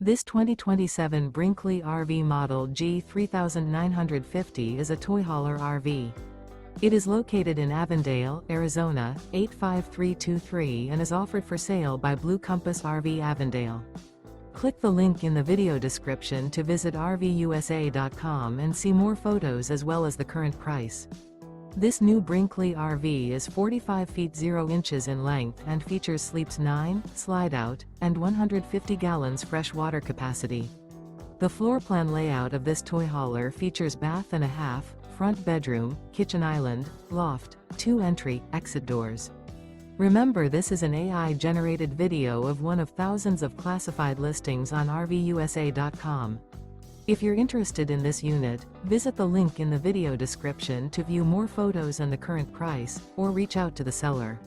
This 2027 Brinkley RV Model G 3950 is a toy hauler RV. It is located in Avondale, Arizona, 85323 and is offered for sale by Blue Compass RV Avondale. Click the link in the video description to visit RVUSA.com and see more photos as well as the current price. This new Brinkley RV is 45 feet 0 inches in length and features sleeps 9, slide-out, and 150 gallons fresh water capacity. The floor plan layout of this toy hauler features bath and a half, front bedroom, kitchen island, loft, 2 entry/exit doors. Remember, this is an AI-generated video of one of thousands of classified listings on RVUSA.com. If you're interested in this unit, visit the link in the video description to view more photos and the current price, or reach out to the seller.